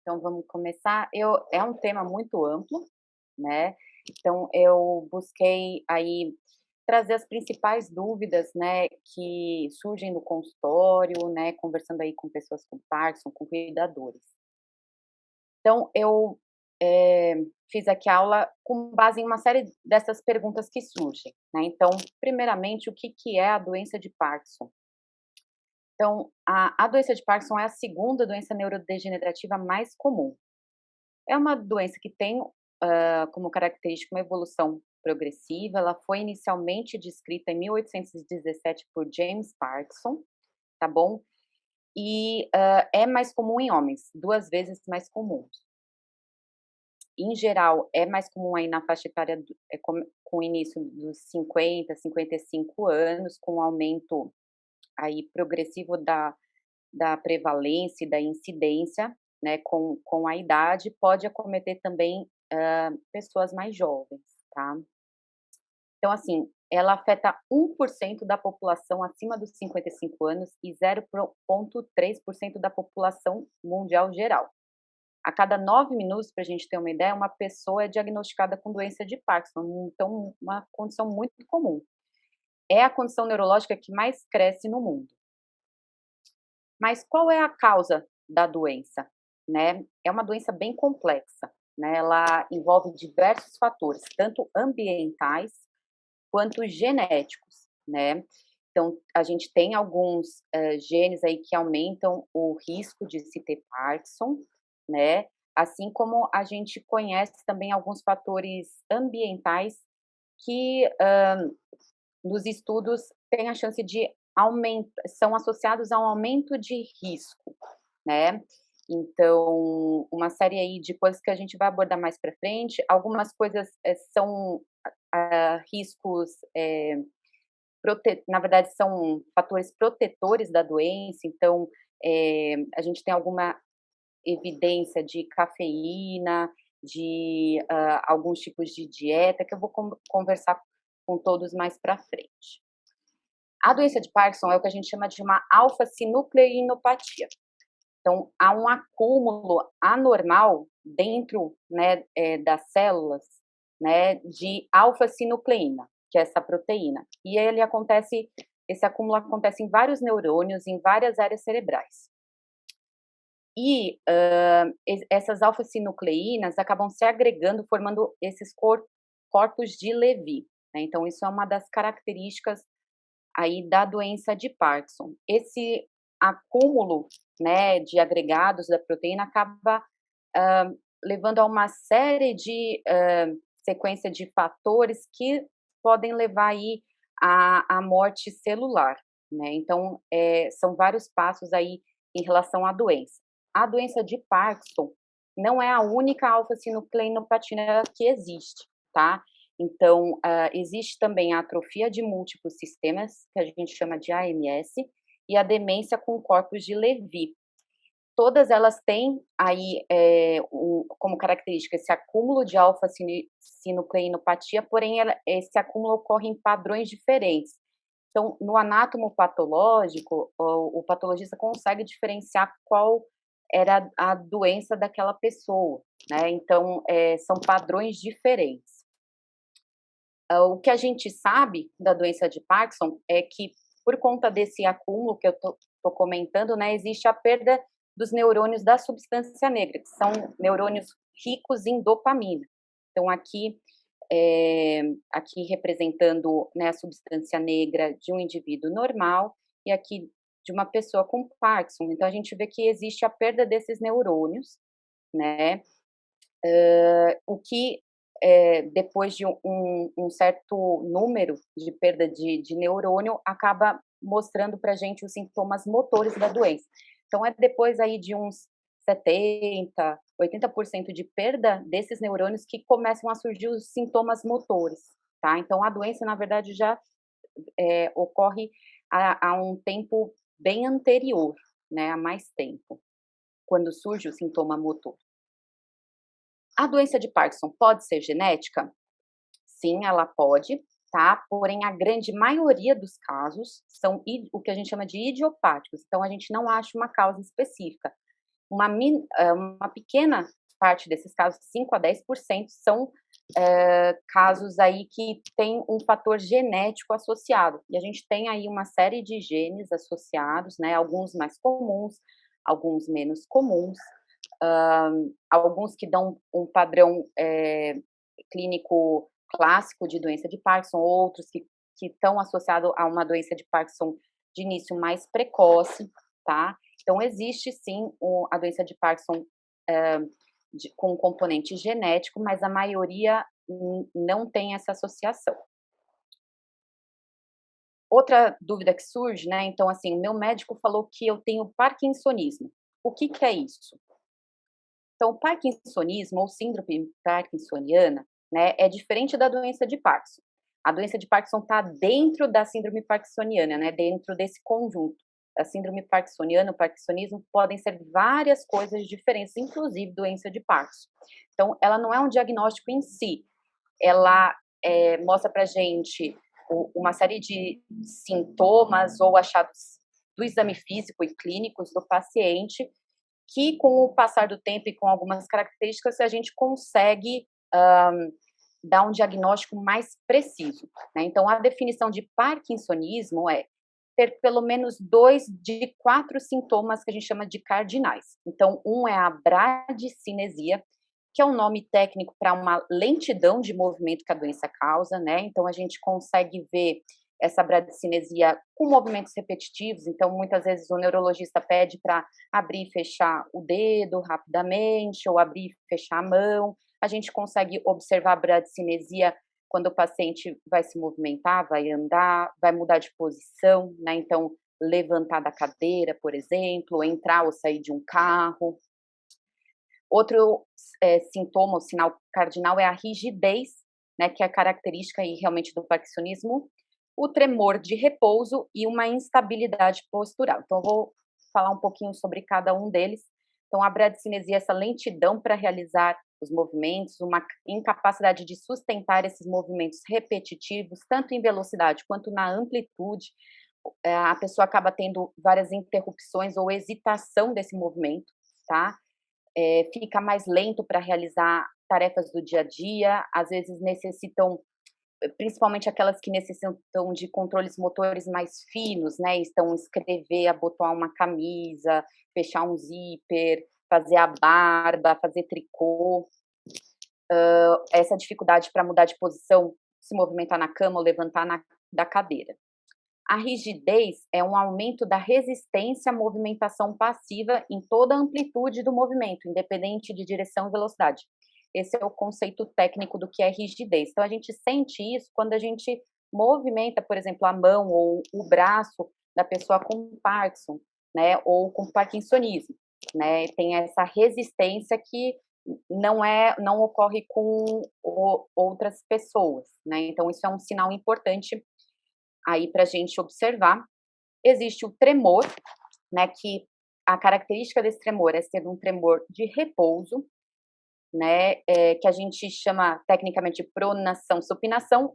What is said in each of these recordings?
Então vamos começar. É um tema muito amplo, né, então eu busquei aí trazer as principais dúvidas, né, que surgem no consultório, né, conversando aí com pessoas com Parkinson, com cuidadores. Então eu, fiz aqui a aula com base em uma série dessas perguntas que surgem, né, então primeiramente o que que é a doença de Parkinson? Então a doença de Parkinson é a segunda doença neurodegenerativa mais comum. É uma doença que tem, como característica uma evolução progressiva, ela foi inicialmente descrita em 1817 por James Parkinson, tá bom? E, é mais comum em homens, 2 vezes mais comum. Em geral, é mais comum aí na faixa etária com início dos 50, 55 anos, com aumento aí progressivo da prevalência e da incidência, né, com a idade, pode acometer também, pessoas mais jovens, tá. Então, assim, ela afeta 1% da população acima dos 55 anos e 0,3% da população mundial geral. A cada 9 minutos, para a gente ter uma ideia, uma pessoa é diagnosticada com doença de Parkinson, então uma condição muito comum. É a condição neurológica que mais cresce no mundo. Mas qual é a causa da doença, né? É uma doença bem complexa, né? Ela envolve diversos fatores, tanto ambientais quanto genéticos, né? Então, a gente tem alguns genes aí que aumentam o risco de se ter Parkinson, né? Assim como a gente conhece também alguns fatores ambientais que nos estudos têm a chance de são associados a um aumento de risco, né. Então, uma série aí de coisas que a gente vai abordar mais para frente, algumas coisas, são, riscos, na verdade são fatores protetores da doença, então, a gente tem alguma evidência de cafeína, de, alguns tipos de dieta, que eu vou conversar com todos mais para frente. A doença de Parkinson é o que a gente chama de uma alfa-sinucleinopatia. Então, há um acúmulo anormal dentro, né, das células, né, de alfa-sinucleína, que é essa proteína. E esse acúmulo acontece em vários neurônios, em várias áreas cerebrais. E essas alfa-sinucleínas acabam se agregando, formando esses corpos de Levy, né? Então, isso é uma das características aí da doença de Parkinson. Esse acúmulo, né, de agregados da proteína acaba levando a uma série de sequência de fatores que podem levar aí à morte celular, né? Então, são vários passos aí em relação à doença. A doença de Parkinson não é a única alfa-sinucleinopatia que existe, tá? Então, existe também a atrofia de múltiplos sistemas, que a gente chama de AMS, e a demência com corpos de Levy. Todas elas têm aí, como característica esse acúmulo de alfa-sinucleinopatia, porém esse acúmulo ocorre em padrões diferentes. Então, no anátomo patológico, o patologista consegue diferenciar qual era a doença daquela pessoa, né, então, são padrões diferentes. O que a gente sabe da doença de Parkinson é que, por conta desse acúmulo que eu tô comentando, né, existe a perda dos neurônios da substância negra, que são neurônios ricos em dopamina. Então aqui representando, né, a substância negra de um indivíduo normal e aqui de uma pessoa com Parkinson. Então a gente vê que existe a perda desses neurônios, né, o que, depois de um certo número de perda de neurônio, acaba mostrando para a gente os sintomas motores da doença. Então é depois aí de uns 70, 80% de perda desses neurônios que começam a surgir os sintomas motores, tá. Então a doença, na verdade, já, ocorre há um tempo bem anterior, né, há mais tempo, quando surge o sintoma motor. A doença de Parkinson pode ser genética? Sim, ela pode, tá? Porém, a grande maioria dos casos são o que a gente chama de idiopáticos, então a gente não acha uma causa específica. Uma pequena parte desses casos, 5 a 10%, são casos aí que tem um fator genético associado. E a gente tem aí uma série de genes associados, né? Alguns mais comuns, alguns menos comuns, alguns que dão um padrão clínico clássico de doença de Parkinson, outros que estão associados a uma doença de Parkinson de início mais precoce, tá? Então, existe sim a doença de Parkinson com um componente genético, mas a maioria não tem essa associação. Outra dúvida que surge, né? Então, assim, o meu médico falou que eu tenho parkinsonismo. O que que é isso? Então, o parkinsonismo ou síndrome parkinsoniana, né, é diferente da doença de Parkinson. A doença de Parkinson está dentro da síndrome parkinsoniana, né, dentro desse conjunto. A síndrome parkinsoniana, o parkinsonismo podem ser várias coisas diferentes, inclusive doença de Parkinson. Então, ela não é um diagnóstico em si, ela mostra para gente uma série de sintomas ou achados do exame físico e clínicos do paciente que com o passar do tempo e com algumas características a gente consegue dar um diagnóstico mais preciso, né? Então, a definição de parkinsonismo é ter pelo menos 2 de 4 sintomas que a gente chama de cardinais. Então, um é a bradicinesia, que é um nome técnico para uma lentidão de movimento que a doença causa, né? Então, a gente consegue ver essa bradicinesia com movimentos repetitivos, então muitas vezes o neurologista pede para abrir e fechar o dedo rapidamente, ou abrir e fechar a mão. A gente consegue observar a bradicinesia quando o paciente vai se movimentar, vai andar, vai mudar de posição, né? Então, levantar da cadeira, por exemplo, entrar ou sair de um carro. Outro sintoma, o sinal cardinal é a rigidez, né, que é característica aí realmente do parkinsonismo, o tremor de repouso e uma instabilidade postural. Então, eu vou falar um pouquinho sobre cada um deles. Então, a bradicinesia é essa lentidão para realizar os movimentos, uma incapacidade de sustentar esses movimentos repetitivos, tanto em velocidade quanto na amplitude. A pessoa acaba tendo várias interrupções ou hesitação desse movimento, tá? Fica mais lento para realizar tarefas do dia a dia, às vezes necessitam, principalmente aquelas que necessitam de controles motores mais finos, né, então escrever, abotoar uma camisa, fechar um zíper, fazer a barba, fazer tricô, essa dificuldade para mudar de posição, se movimentar na cama ou levantar da cadeira. A rigidez é um aumento da resistência à movimentação passiva em toda a amplitude do movimento, independente de direção e velocidade. Esse é o conceito técnico do que é rigidez. Então, a gente sente isso quando a gente movimenta, por exemplo, a mão ou o braço da pessoa com Parkinson, né, ou com parkinsonismo, né? Tem essa resistência que não ocorre com outras pessoas, né? Então, isso é um sinal importante aí para a gente observar. Existe o tremor, né, que a característica desse tremor é ser um tremor de repouso, né, que a gente chama tecnicamente de pronação, supinação,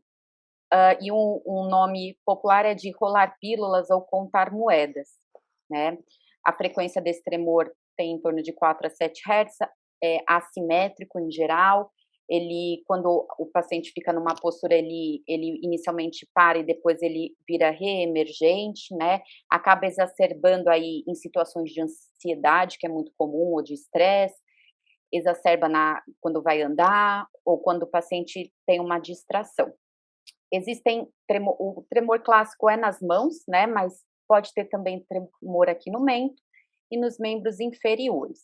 e um nome popular é de rolar pílulas ou contar moedas, né. A frequência desse tremor tem em torno de 4 a 7 Hz, é assimétrico em geral, ele quando o paciente fica numa postura, ele inicialmente para e depois ele vira reemergente, né, acaba exacerbando aí em situações de ansiedade, que é muito comum, ou de estresse, exacerba quando vai andar ou quando o paciente tem uma distração. O tremor clássico é nas mãos, né, mas pode ter também tremor aqui no mento e nos membros inferiores.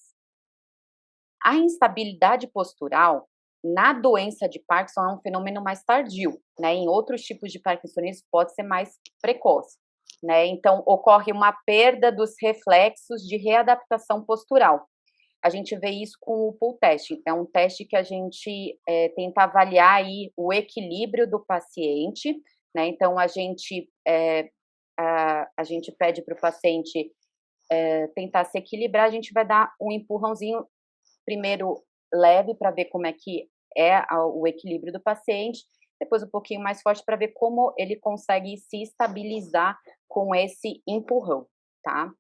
A instabilidade postural na doença de Parkinson é um fenômeno mais tardio, né? Em outros tipos de parkinsonismo pode ser mais precoce, né? Então ocorre uma perda dos reflexos de readaptação postural. A gente vê isso com o pull test. É um teste que a gente tenta avaliar aí o equilíbrio do paciente, né? Então a gente pede para o paciente tentar se equilibrar. A gente vai dar um empurrãozinho primeiro leve para ver como é que é o equilíbrio do paciente, depois um pouquinho mais forte para ver como ele consegue se estabilizar com esse empurrão, tá?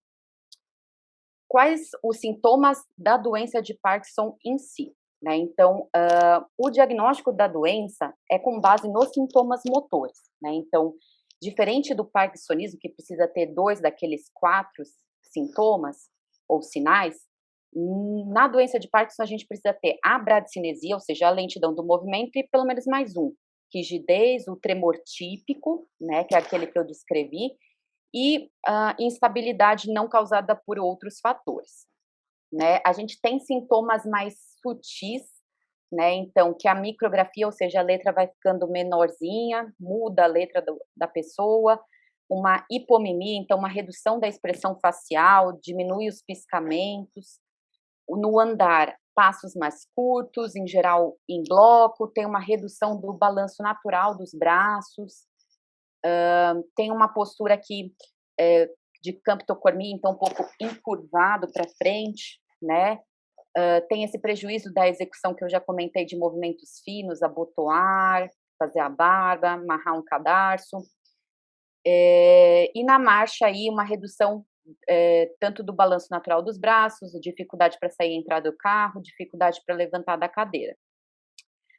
Quais os sintomas da doença de Parkinson em si, né? Então, o diagnóstico da doença é com base nos sintomas motores, né? Então, diferente do parkinsonismo, que precisa ter 2 daqueles 4 sintomas ou sinais, na doença de Parkinson a gente precisa ter a bradicinesia, ou seja, a lentidão do movimento e pelo menos mais um, rigidez, o tremor típico, né, que é aquele que eu descrevi, e a instabilidade não causada por outros fatores, né. A gente tem sintomas mais sutis, né, então que a micrografia, ou seja, a letra vai ficando menorzinha, muda a letra da pessoa, uma hipomimia, então uma redução da expressão facial, diminui os piscamentos, no andar, passos mais curtos, em geral em bloco, tem uma redução do balanço natural dos braços, tem uma postura aqui, de camptocormia, então um pouco encurvado para frente, né, tem esse prejuízo da execução que eu já comentei de movimentos finos, abotoar, fazer a barba, amarrar um cadarço. E na marcha aí uma redução, tanto do balanço natural dos braços, dificuldade para sair e entrar do carro, dificuldade para levantar da cadeira.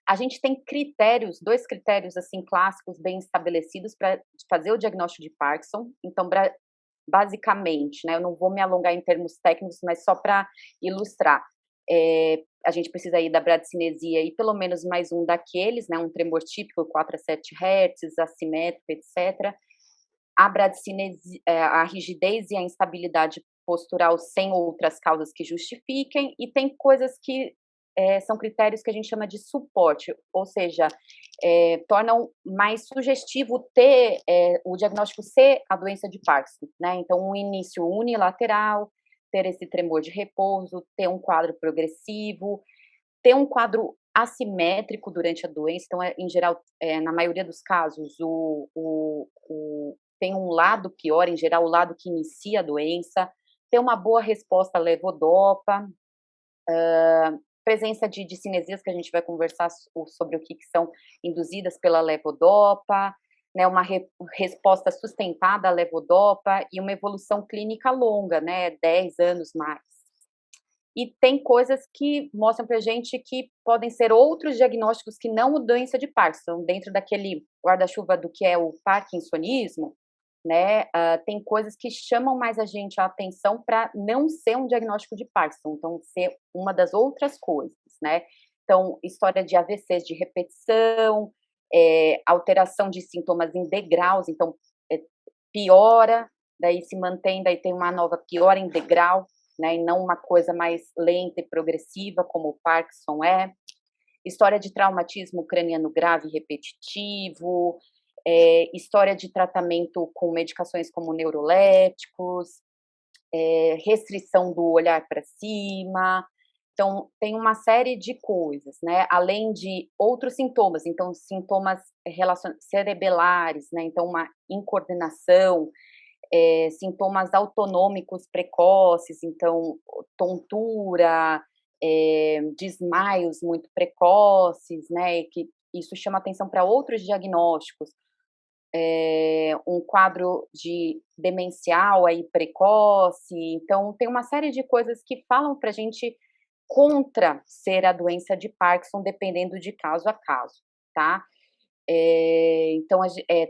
A gente tem critérios, 2 critérios, assim, clássicos bem estabelecidos para fazer o diagnóstico de Parkinson, então basicamente, né, eu não vou me alongar em termos técnicos, mas só para ilustrar, a gente precisa aí da bradicinesia e pelo menos mais um daqueles, né, um tremor típico 4 a 7 hertz, assimétrico, etcétera. A bradicinesia, a rigidez e a instabilidade postural sem outras causas que justifiquem, e tem coisas que, são critérios que a gente chama de suporte, ou seja, tornam mais sugestivo ter, o diagnóstico ser a doença de Parkinson, né, então um início unilateral, ter esse tremor de repouso, ter um quadro progressivo, ter um quadro assimétrico durante a doença, então, em geral, na maioria dos casos, tem um lado pior, em geral, o lado que inicia a doença, ter uma boa resposta à levodopa, presença de discinesias, que a gente vai conversar sobre o que são induzidas pela levodopa, né, uma resposta sustentada à levodopa e uma evolução clínica longa, né, 10 anos mais. E tem coisas que mostram pra gente que podem ser outros diagnósticos que não o doença de Parkinson, dentro daquele guarda-chuva do que é o parkinsonismo, né, tem coisas que chamam mais a atenção para não ser um diagnóstico de Parkinson, então ser uma das outras coisas, né. Então, história de AVCs de repetição, alteração de sintomas em degraus, então, eh, piora, daí se mantém, daí tem uma nova piora em degrau, né, e não uma coisa mais lenta e progressiva como o Parkinson é. História de traumatismo craniano grave e repetitivo, história de tratamento com medicações como neuroléticos, restrição do olhar para cima. Então, tem uma série de coisas, né, além de outros sintomas, então sintomas cerebelares, né, então uma incoordenação, sintomas autonômicos precoces, então tontura, desmaios muito precoces, né, e que isso chama atenção para outros diagnósticos, um quadro de demencial aí precoce, então tem uma série de coisas que falam para a gente contra ser a doença de Parkinson, dependendo de caso a caso, tá? Então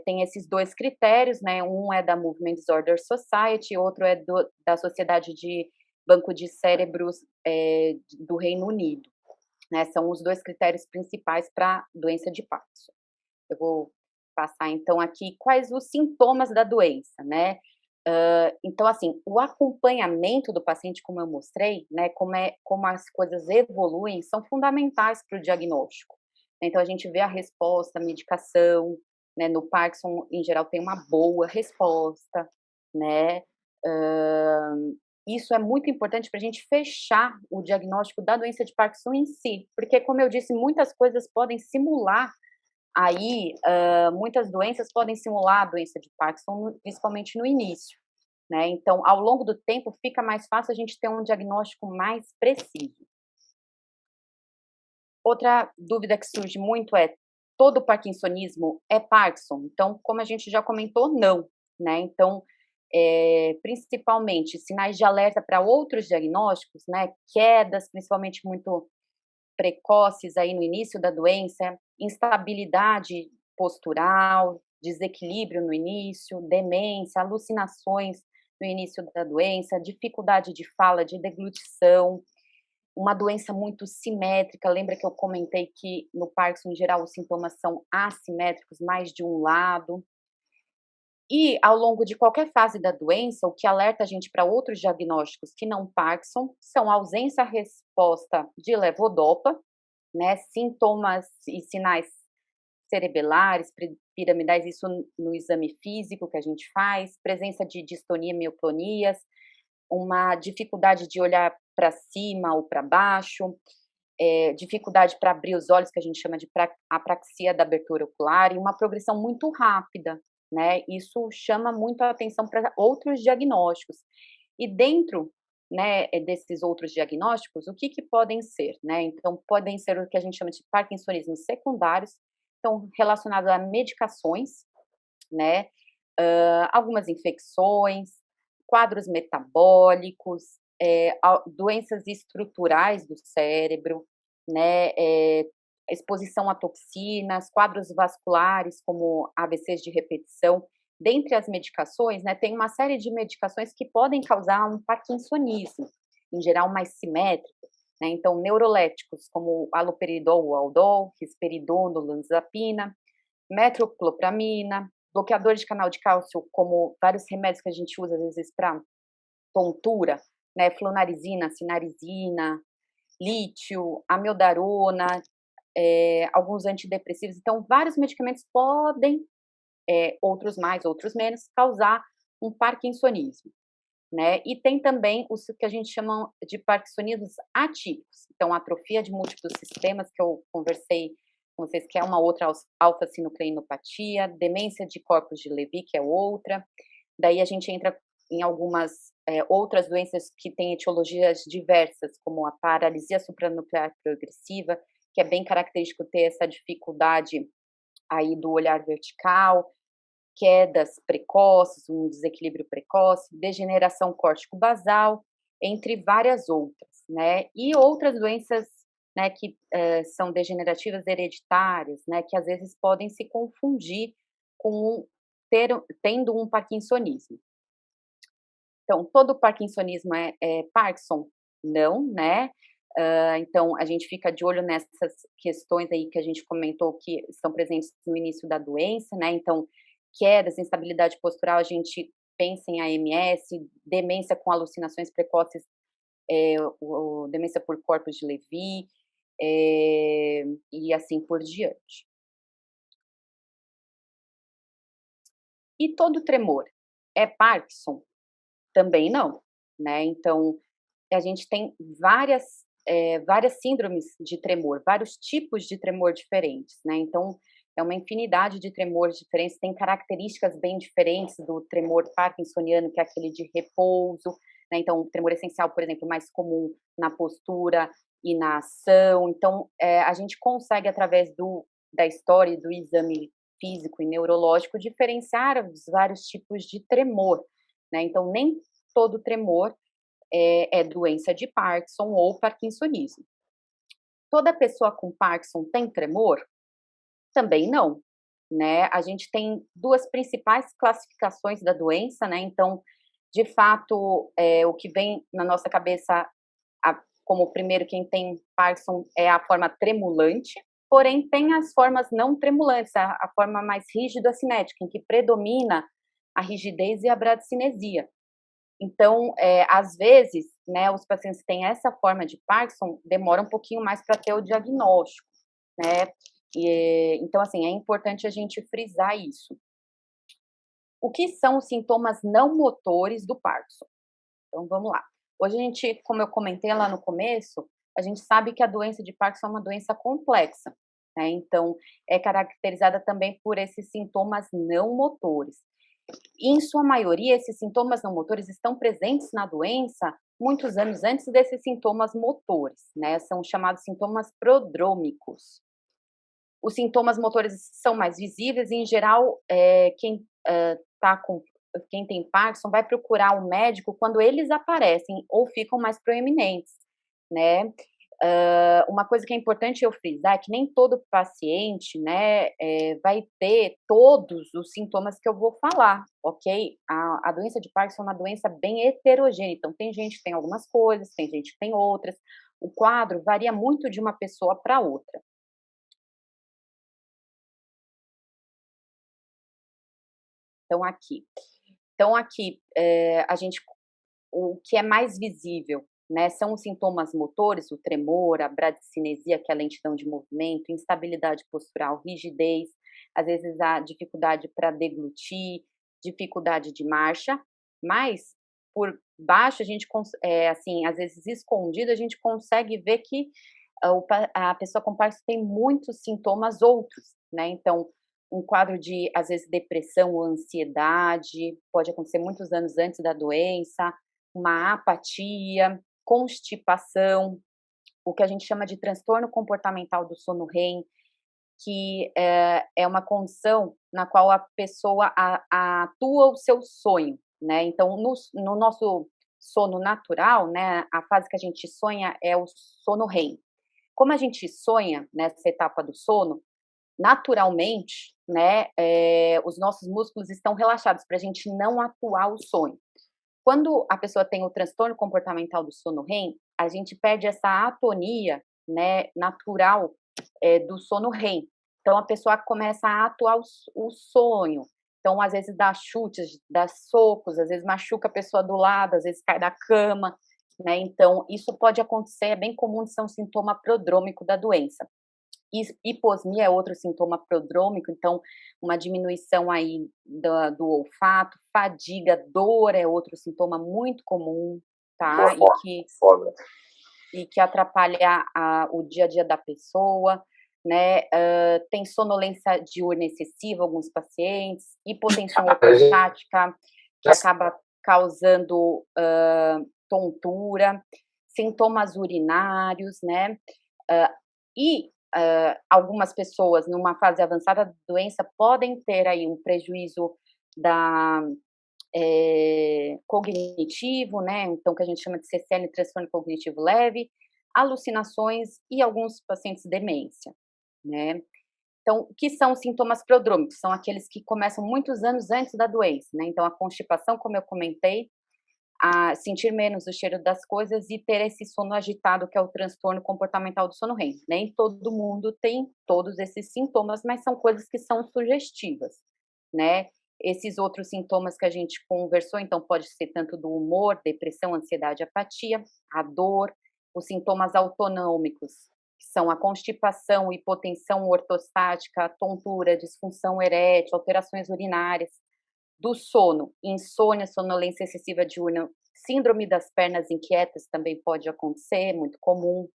tem esses 2 critérios, né, um é da Movement Disorder Society, outro é da Sociedade de Banco de Cérebros, do Reino Unido, né, são os 2 critérios principais para doença de Parkinson. Eu vou passar então aqui quais os sintomas da doença, né. Então assim, o acompanhamento do paciente, como eu mostrei, né, como as coisas evoluem, são fundamentais para o diagnóstico. Então a gente vê a resposta, a medicação, né, no Parkinson em geral tem uma boa resposta, né. Hã, isso é muito importante para a gente fechar o diagnóstico da doença de Parkinson em si, porque como eu disse, muitas coisas podem simular aí, muitas doenças podem simular a doença de Parkinson, principalmente no início, né, então ao longo do tempo fica mais fácil a gente ter um diagnóstico mais preciso. Outra dúvida que surge muito é: todo parkinsonismo é Parkinson? Então, como a gente já comentou, não, né. Então, principalmente sinais de alerta para outros diagnósticos, né, quedas, principalmente muito precoces aí no início da doença, instabilidade postural, desequilíbrio no início, demência, alucinações no início da doença, dificuldade de fala, de deglutição, uma doença muito simétrica. Lembra que eu comentei que no Parkinson, em geral, os sintomas são assimétricos, mais de um lado. E ao longo de qualquer fase da doença, o que alerta a gente para outros diagnósticos que não Parkinson são a ausência-resposta de levodopa, né, sintomas e sinais cerebelares, piramidais, isso no exame físico que a gente faz, presença de distonia, mioclonias, uma dificuldade de olhar para cima ou para baixo, dificuldade para abrir os olhos, que a gente chama de apraxia da abertura ocular, e uma progressão muito rápida, né? Isso chama muito a atenção para outros diagnósticos. E dentro, né, desses outros diagnósticos, o que que podem ser, né? Então, podem ser o que a gente chama de parkinsonismos secundários, então relacionados a medicações, né? Algumas infecções, quadros metabólicos, doenças estruturais do cérebro, né, exposição a toxinas, quadros vasculares como AVCs de repetição. Dentre as medicações, né, tem uma série de medicações que podem causar um parkinsonismo, em geral mais simétrico, né, então neuroléticos como haloperidol ou aldol, risperidona, olanzapina, metoclopramina, bloqueador de canal de cálcio, como vários remédios que a gente usa, às vezes, para tontura, né, flunarizina, sinarizina, lítio, amiodarona, alguns antidepressivos. Então, vários medicamentos podem, outros mais, outros menos, causar um parkinsonismo, né? E tem também os que a gente chama de parkinsonismos atípicos. Então, atrofia de múltiplos sistemas, que eu conversei com vocês, que é uma outra alfa-sinucleinopatia, demência de corpos de Levy, que é outra. Daí a gente entra em algumas outras doenças que têm etiologias diversas, como a paralisia supranuclear progressiva, que é bem característico ter essa dificuldade aí do olhar vertical, quedas precoces, um desequilíbrio precoce, degeneração córtico-basal, entre várias outras, né? E outras doenças, né, que são degenerativas hereditárias, né, que às vezes podem se confundir com tendo um parkinsonismo. Então, todo parkinsonismo é Parkinson? Não, né? Então, a gente fica de olho nessas questões aí que a gente comentou que estão presentes no início da doença, né? Então, quedas, instabilidade postural, a gente pensa em AMS, demência com alucinações precoces, demência por corpos de Levy, e assim por diante. E todo tremor é Parkinson? Também não, né? Então, a gente tem várias síndromes de tremor, vários tipos de tremor diferentes, né, então é uma infinidade de tremores diferentes, tem características bem diferentes do tremor parkinsoniano, que é aquele de repouso, né, então o tremor essencial, por exemplo, mais comum na postura e na ação, então, a gente consegue através da história e do exame físico e neurológico diferenciar os vários tipos de tremor, né, então nem todo tremor é doença de Parkinson ou parkinsonismo. Toda pessoa com Parkinson tem tremor? Também não, né. A gente tem 2 principais classificações da doença, né, então, de fato, o que vem na nossa cabeça como primeiro quem tem Parkinson é a forma tremulante, porém tem as formas não tremulantes, a forma mais rígida acinética, em que predomina a rigidez e a bradicinesia. Então, às vezes, né, os pacientes que têm essa forma de Parkinson demora um pouquinho mais para ter o diagnóstico, né. Então, assim, é importante a gente frisar isso. O que são os sintomas não motores do Parkinson? Então, vamos lá. Hoje a gente, como eu comentei lá no começo, a gente sabe que a doença de Parkinson é uma doença complexa, né, então é caracterizada também por esses sintomas não motores. Em sua maioria, esses sintomas não motores estão presentes na doença muitos anos antes desses sintomas motores, né, são chamados sintomas prodrômicos. Os sintomas motores são mais visíveis e, em geral, tá com quem tem Parkinson vai procurar o médico quando eles aparecem ou ficam mais proeminentes, né. Uma coisa que é importante eu frisar é que nem todo paciente, né, vai ter todos os sintomas que eu vou falar, ok? A doença de Parkinson é uma doença bem heterogênea, então tem gente que tem algumas coisas, tem gente que tem outras. O quadro varia muito de uma pessoa para outra. Então aqui a gente o que é mais visível, né, são os sintomas motores, o tremor, a bradicinesia, que é a lentidão de movimento, instabilidade postural, rigidez, às vezes a dificuldade para deglutir, dificuldade de marcha, mas por baixo a gente assim, às vezes escondido, a gente consegue ver que a pessoa com Parkinson tem muitos sintomas outros, né, então um quadro de, às vezes, depressão ou ansiedade, pode acontecer muitos anos antes da doença, uma apatia, constipação, o que a gente chama de transtorno comportamental do sono REM, que é uma condição na qual a pessoa atua o seu sonho, né, então no nosso sono natural, né, a fase que a gente sonha é o sono REM. Como a gente sonha nessa etapa do sono, naturalmente, né, os nossos músculos estão relaxados para a gente não atuar o sonho. Quando a pessoa tem o transtorno comportamental do sono REM, a gente perde essa atonia, né, natural, do sono REM. Então a pessoa começa a atuar o sonho. Então, às vezes dá chutes, dá socos, às vezes machuca a pessoa do lado, às vezes cai da cama, né. Então isso pode acontecer, é bem comum de ser um sintoma prodrômico da doença. Hiposmia é outro sintoma prodrômico, então uma diminuição aí do olfato, fadiga, dor é outro sintoma muito comum, tá, Foda. e que atrapalha o dia a dia da pessoa, né, tem sonolência diurna excessiva, alguns pacientes, hipotensão A gente ortostática, que já acaba causando, tontura, sintomas urinários, né, hã, e, algumas pessoas numa fase avançada da doença podem ter aí um prejuízo da cognitivo, né, então que a gente chama de CCL, transtorno cognitivo leve, alucinações e alguns pacientes demência, né. Então, o que são os sintomas prodrômicos? São aqueles que começam muitos anos antes da doença, né, então a constipação, como eu comentei, a sentir menos o cheiro das coisas e ter esse sono agitado, que é o transtorno comportamental do sono REM. Nem todo mundo tem todos esses sintomas, mas são coisas que são sugestivas, né. Esses outros sintomas que a gente conversou, então pode ser tanto do humor, depressão, ansiedade, apatia, a dor, os sintomas autonômicos, que são a constipação, hipotensão ortostática, tontura, disfunção erétil, alterações urinárias, do sono, insônia, sonolência excessiva diurna, síndrome das pernas inquietas também pode acontecer, muito comum.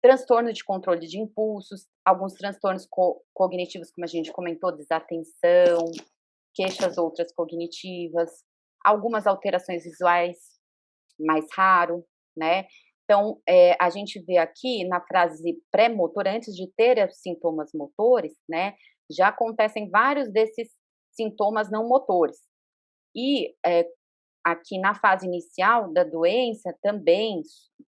Transtorno de controle de impulsos, alguns transtornos cognitivos, como a gente comentou, desatenção, queixas outras cognitivas, algumas alterações visuais, mais raro, né. Então, a gente vê aqui na frase pré-motor, antes de ter os sintomas motores, né, já acontecem vários desses sintomas não motores. E, aqui na fase inicial da doença também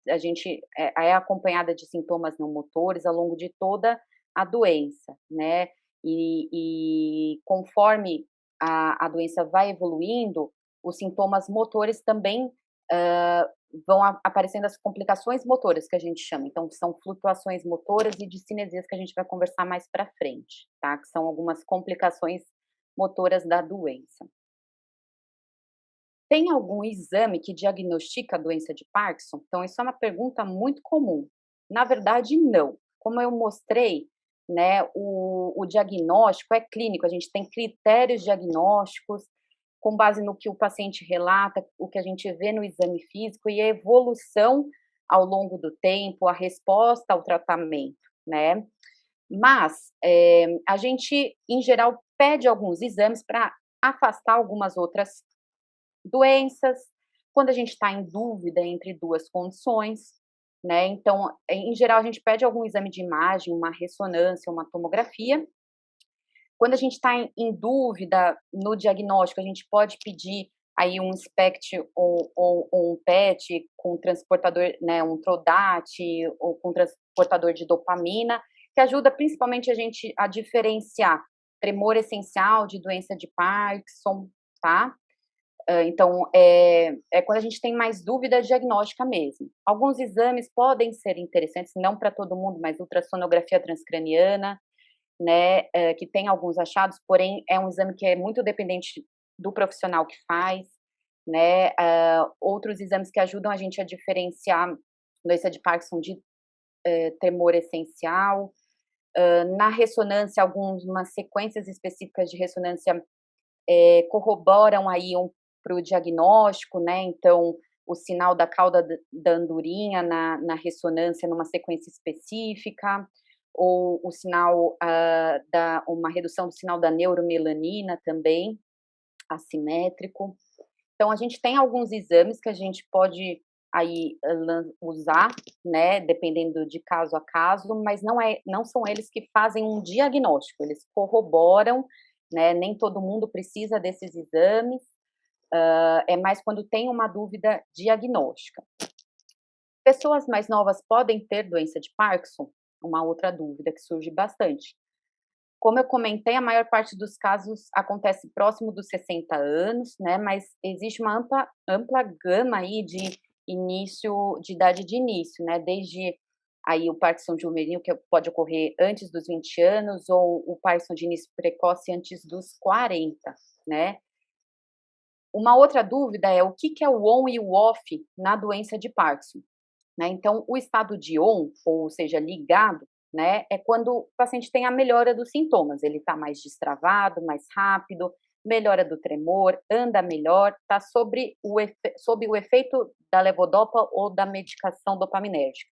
a gente é acompanhada de sintomas não motores ao longo de toda a doença, né, e conforme a doença vai evoluindo, os sintomas motores também, hã, vão aparecendo as complicações motoras que a gente chama, então são flutuações motoras e discinesias que a gente vai conversar mais para frente, tá, que são algumas complicações motoras da doença. Tem algum exame que diagnostica a doença de Parkinson? Então, isso é uma pergunta muito comum. Na verdade, não. Como eu mostrei, né, o diagnóstico é clínico, a gente tem critérios diagnósticos com base no que o paciente relata, o que a gente vê no exame físico e a evolução ao longo do tempo, a resposta ao tratamento, né? Mas, a gente, em geral, pede alguns exames para afastar algumas outras doenças, quando a gente está em dúvida entre 2 condições, né, então, em geral, a gente pede algum exame de imagem, uma ressonância, uma tomografia. Quando a gente está em dúvida no diagnóstico, a gente pode pedir aí um SPECT ou um PET com transportador, né, um TRODAT ou com transportador de dopamina, que ajuda principalmente a gente a diferenciar tremor essencial de doença de Parkinson, tá? Então, é quando a gente tem mais dúvida diagnóstica mesmo. Alguns exames podem ser interessantes, não para todo mundo, mas ultrassonografia transcraniana, né, que tem alguns achados, porém é um exame que é muito dependente do profissional que faz, né, outros exames que ajudam a gente a diferenciar doença de Parkinson de tremor essencial, na ressonância algumas sequências específicas de ressonância corroboram aí para o diagnóstico, né, então o sinal da cauda da andorinha na ressonância numa sequência específica, ou o sinal uma redução do sinal da neuromelanina também, assimétrico. Então a gente tem alguns exames que a gente pode aí usar, né, dependendo de caso a caso, mas não são eles que fazem um diagnóstico, eles corroboram, né, nem todo mundo precisa desses exames, é mais quando tem uma dúvida diagnóstica. Pessoas mais novas podem ter doença de Parkinson? Uma outra dúvida que surge bastante. Como eu comentei, a maior parte dos casos acontece próximo dos 60 anos, né, mas existe uma ampla gama aí de idade de início, né, desde aí o Parkinson juvenil, que pode ocorrer antes dos 20 anos, ou o Parkinson de início precoce antes dos 40, né. Uma outra dúvida é o que é o on e o off na doença de Parkinson, né. Então o estado de on, ou seja, ligado, né, é quando o paciente tem a melhora dos sintomas, ele está mais destravado, mais rápido, melhora do tremor, anda melhor, está sob o efeito da levodopa ou da medicação dopaminérgica.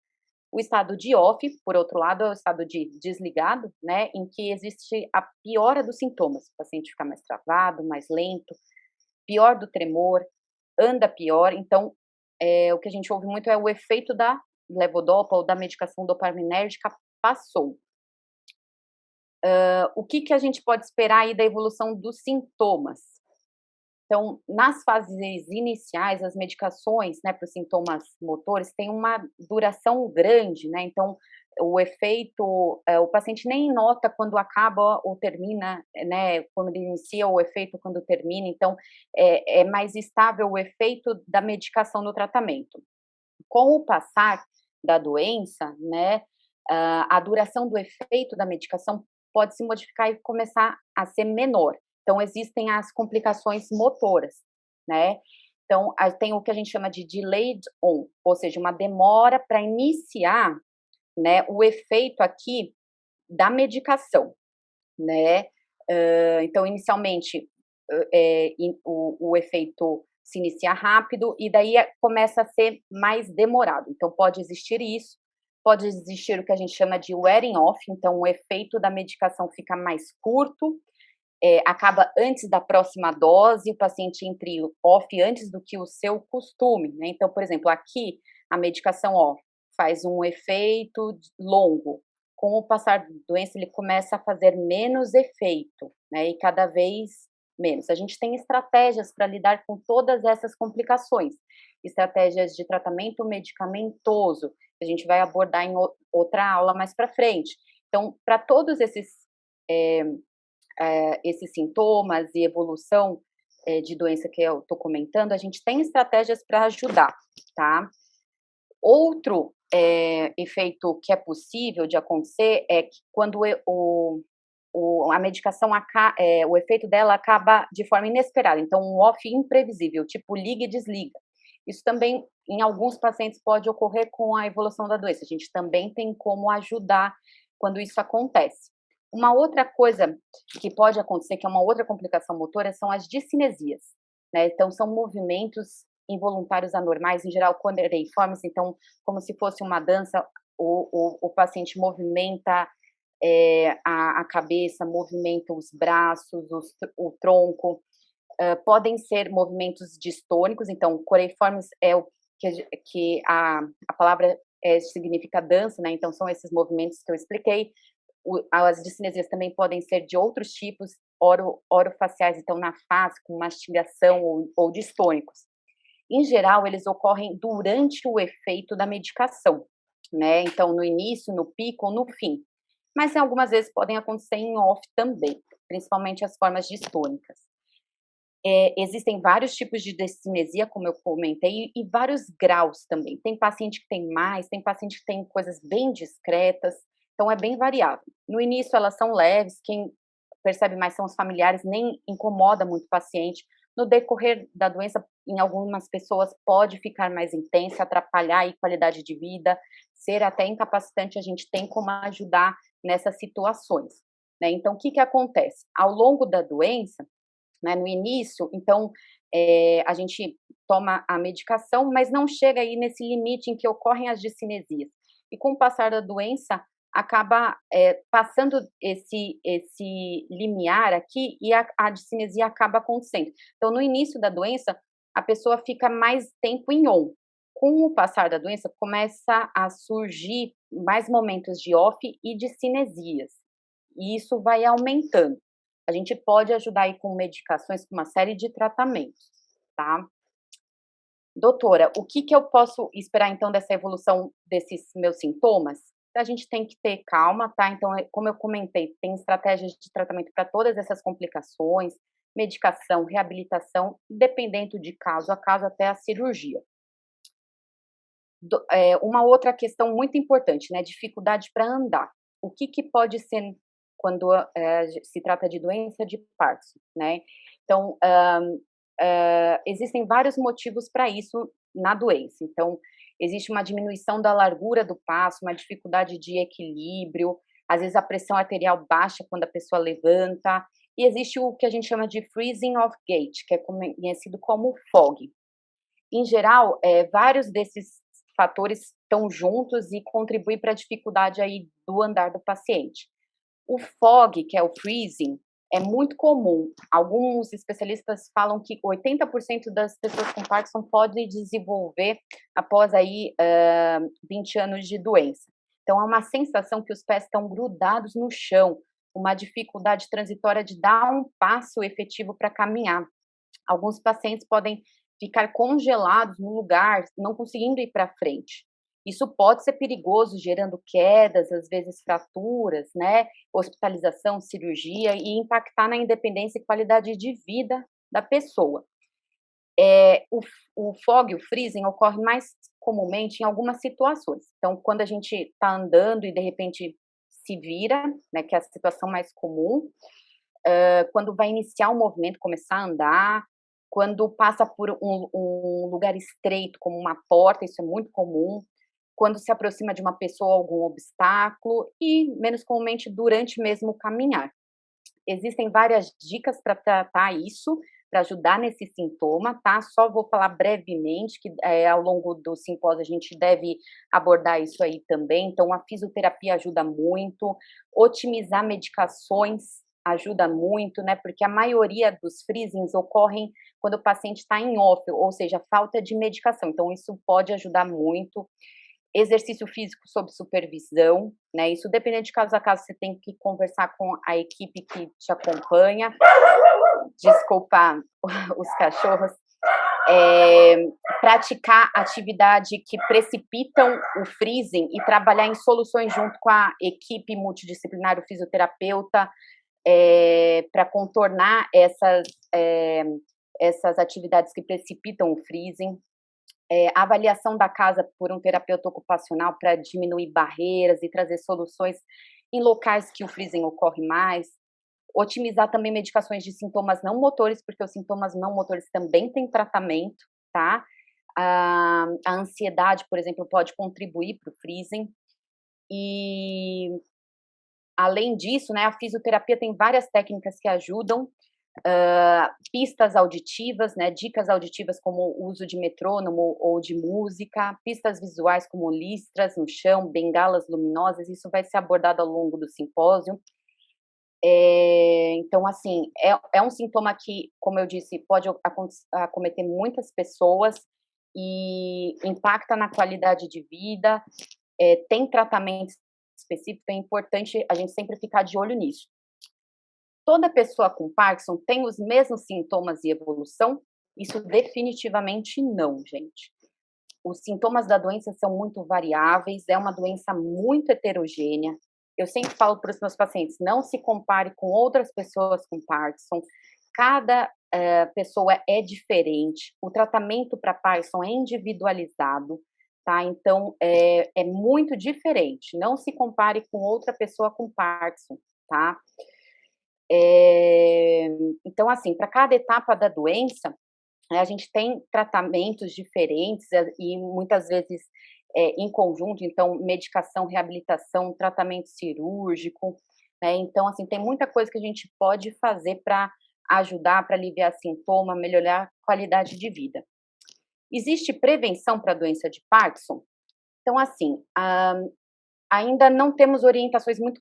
O estado de off, por outro lado, é o estado de desligado, né, em que existe a piora dos sintomas, o paciente fica mais travado, mais lento, pior do tremor, anda pior, então, o que a gente ouve muito é o efeito da levodopa ou da medicação dopaminérgica passou. O que que a gente pode esperar aí da evolução dos sintomas? Então, nas fases iniciais, as medicações, né, para os sintomas motores têm uma duração grande, né, então o efeito, o paciente nem nota quando acaba ou termina, né, quando ele inicia o efeito quando termina, então é mais estável o efeito da medicação no tratamento. Com o passar da doença, né, a duração do efeito da medicação pode se modificar e começar a ser menor. Então, existem as complicações motoras, né? Então, tem o que a gente chama de delayed on, ou seja, uma demora para iniciar, né, o efeito aqui da medicação, né? Então, inicialmente, o efeito se inicia rápido e daí começa a ser mais demorado. Então, pode existir isso, pode existir o que a gente chama de wearing off, então o efeito da medicação fica mais curto, acaba antes da próxima dose, o paciente entre off antes do que o seu costume, né? Então, por exemplo, aqui a medicação off faz um efeito longo. Com o passar da doença, ele começa a fazer menos efeito, né? E cada vez menos. A gente tem estratégias para lidar com todas essas complicações, estratégias de tratamento medicamentoso, que a gente vai abordar em outra aula mais para frente. Então, para todos esses sintomas e evolução de doença que eu estou comentando, a gente tem estratégias para ajudar, tá? Outro efeito que é possível de acontecer é que quando a medicação, o efeito dela acaba de forma inesperada, então um off imprevisível, tipo liga e desliga. Isso também, em alguns pacientes, pode ocorrer com a evolução da doença. A gente também tem como ajudar quando isso acontece. Uma outra coisa que pode acontecer, que é uma outra complicação motora, são as discinesias, né? Então, são movimentos involuntários anormais, em geral quadriformes, então, como se fosse uma dança, o paciente movimenta a cabeça, movimenta os braços, o tronco, podem ser movimentos distônicos, então coreiformes é o que a palavra significa dança, né, então são esses movimentos que eu expliquei. As discinesias também podem ser de outros tipos, orofaciais, então na face, com mastigação ou distônicos. Em geral, eles ocorrem durante o efeito da medicação, né, então no início, no pico ou no fim. Mas algumas vezes podem acontecer em off também, principalmente as formas distônicas. Existem vários tipos de discinesia, como eu comentei, e vários graus também. Tem paciente que tem mais, tem paciente que tem coisas bem discretas, então é bem variável. No início elas são leves, quem percebe mais são os familiares, nem incomoda muito o paciente. No decorrer da doença, em algumas pessoas pode ficar mais intensa, atrapalhar a qualidade de vida, ser até incapacitante, a gente tem como ajudar nessas situações, né. Então o que que acontece? Ao longo da doença, né, no início, então, a gente toma a medicação, mas não chega aí nesse limite em que ocorrem as discinesias. E com o passar da doença, acaba, passando esse limiar aqui e a discinesia acaba acontecendo. Então, no início da doença, a pessoa fica mais tempo em on. Com o passar da doença, começa a surgir mais momentos de off e discinesias, e isso vai aumentando. A gente pode ajudar aí com medicações, com uma série de tratamentos, tá. Doutora, o que que eu posso esperar então dessa evolução desses meus sintomas? A gente tem que ter calma, tá, então, como eu comentei, tem estratégias de tratamento para todas essas complicações, medicação, reabilitação, dependendo de caso a caso, até a cirurgia. Uma outra questão muito importante, né, dificuldade para andar. O que que pode ser quando, se trata de doença de Parkinson, né. Então, existem vários motivos para isso na doença. Então, existe uma diminuição da largura do passo, uma dificuldade de equilíbrio, às vezes a pressão arterial baixa quando a pessoa levanta, e existe o que a gente chama de freezing of gait, que é conhecido como FOG. Em geral, vários desses fatores estão juntos e contribuem para a dificuldade aí do andar do paciente. O fog, que é o freezing, é muito comum. Alguns especialistas falam que 80% das pessoas com Parkinson podem desenvolver após aí 20 anos de doença. Então é uma sensação que os pés estão grudados no chão, uma dificuldade transitória de dar um passo efetivo para caminhar. Alguns pacientes podem ficar congelados no lugar, não conseguindo ir para frente. Isso pode ser perigoso, gerando quedas, às vezes fraturas, né, hospitalização, cirurgia e impactar na independência e qualidade de vida da pessoa. O fog, o freezing, ocorre mais comumente em algumas situações. Então, quando a gente está andando e de repente se vira, né, que é a situação mais comum, quando vai iniciar o movimento, começar a andar, quando passa por um lugar estreito, como uma porta, isso é muito comum, quando se aproxima de uma pessoa ou algum obstáculo e, menos comumente, durante mesmo o caminhar. Existem várias dicas para tratar isso, para ajudar nesse sintoma, tá? Só vou falar brevemente que ao longo do simpósio a gente deve abordar isso aí também. Então, a fisioterapia ajuda muito, otimizar medicações ajuda muito, né? Porque a maioria dos freezings ocorrem quando o paciente está em off, ou seja, falta de medicação. Então, isso pode ajudar muito. Exercício físico sob supervisão, né, isso dependendo de caso a caso, você tem que conversar com a equipe que te acompanha. Desculpa os cachorros. Praticar atividade que precipitam o freezing e trabalhar em soluções junto com a equipe multidisciplinar, o fisioterapeuta, para contornar essas atividades que precipitam o freezing. Avaliação da casa por um terapeuta ocupacional para diminuir barreiras e trazer soluções em locais que o freezing ocorre mais. Otimizar também medicações de sintomas não motores, porque os sintomas não motores também têm tratamento, tá? A ansiedade, por exemplo, pode contribuir para o freezing. E, além disso, né, a fisioterapia tem várias técnicas que ajudam, pistas auditivas, né, dicas auditivas como o uso de metrônomo ou de música, pistas visuais como listras no chão, bengalas luminosas, isso vai ser abordado ao longo do simpósio. Então, assim, é um sintoma que, como eu disse, pode acometer muitas pessoas e impacta na qualidade de vida, tem tratamento específico, é importante a gente sempre ficar de olho nisso. Toda pessoa com Parkinson tem os mesmos sintomas e evolução? Isso definitivamente não, gente. Os sintomas da doença são muito variáveis, é uma doença muito heterogênea. Eu sempre falo para os meus pacientes, não se compare com outras pessoas com Parkinson. Cada pessoa é diferente. O tratamento para Parkinson é individualizado, tá? Então é muito diferente. Não se compare com outra pessoa com Parkinson, tá? Então, assim, para cada etapa da doença, a gente tem tratamentos diferentes e muitas vezes em conjunto, então medicação, reabilitação, tratamento cirúrgico, né? Então, assim, tem muita coisa que a gente pode fazer para ajudar, para aliviar sintoma, melhorar a qualidade de vida. Existe prevenção para a doença de Parkinson? Então, assim, ainda não temos orientações muito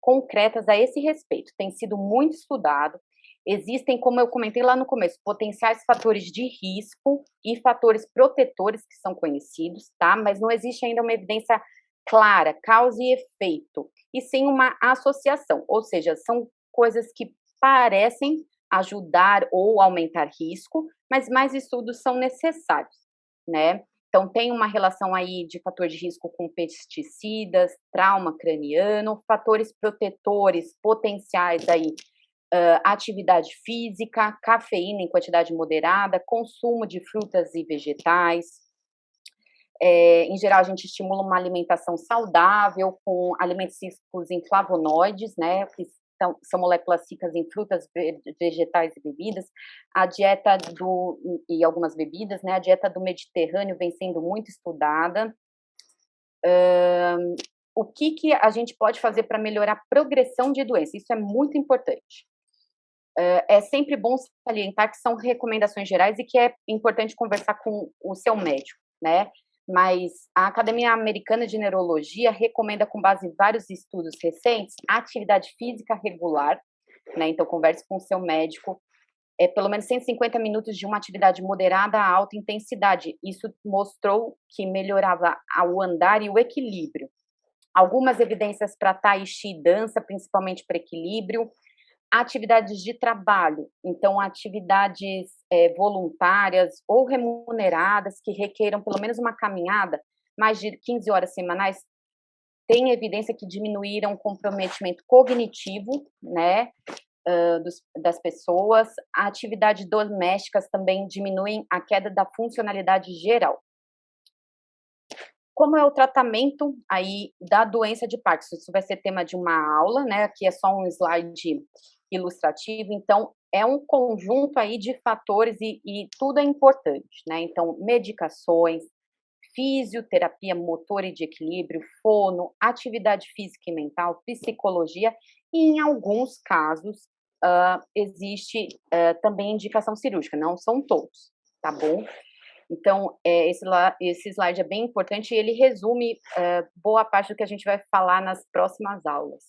concretas a esse respeito. Tem sido muito estudado. Existem, como eu comentei lá no começo, potenciais fatores de risco e fatores protetores que são conhecidos, tá? Mas não existe ainda uma evidência clara, causa e efeito, e sim uma associação, ou seja, são coisas que parecem ajudar ou aumentar risco, mas mais estudos são necessários, né? Então, tem uma relação aí de fator de risco com pesticidas, trauma craniano, fatores protetores potenciais aí, atividade física, cafeína em quantidade moderada, consumo de frutas e vegetais. Em geral, a gente estimula uma alimentação saudável com alimentos ricos em flavonoides, né, que são moléculas ricas em frutas, vegetais e bebidas. A dieta e algumas bebidas, né, a dieta do Mediterrâneo vem sendo muito estudada. O que a gente pode fazer para melhorar a progressão de doença? Isso é muito importante. É sempre bom salientar que são recomendações gerais e que é importante conversar com o seu médico, né? Mas a Academia Americana de Neurologia recomenda, com base em vários estudos recentes, atividade física regular, né? Então, converse com o seu médico. Pelo menos 150 minutos de uma atividade moderada a alta intensidade. Isso mostrou que melhorava o andar e o equilíbrio. Algumas evidências para tai chi, dança, principalmente para equilíbrio. Atividades de trabalho, então atividades voluntárias ou remuneradas que requeiram pelo menos uma caminhada, mais de 15 horas semanais, tem evidência que diminuíram o comprometimento cognitivo, né, das pessoas. Atividades domésticas também diminuem a queda da funcionalidade geral. Como é o tratamento aí da doença de Parkinson? Isso vai ser tema de uma aula, né? Aqui é só um slide ilustrativo, então é um conjunto aí de fatores e tudo é importante, né? Então, medicações, fisioterapia motor e de equilíbrio, fono, atividade física e mental, psicologia e, em alguns casos, existe também indicação cirúrgica, não são todos, tá bom? Então, esse slide é bem importante e ele resume boa parte do que a gente vai falar nas próximas aulas.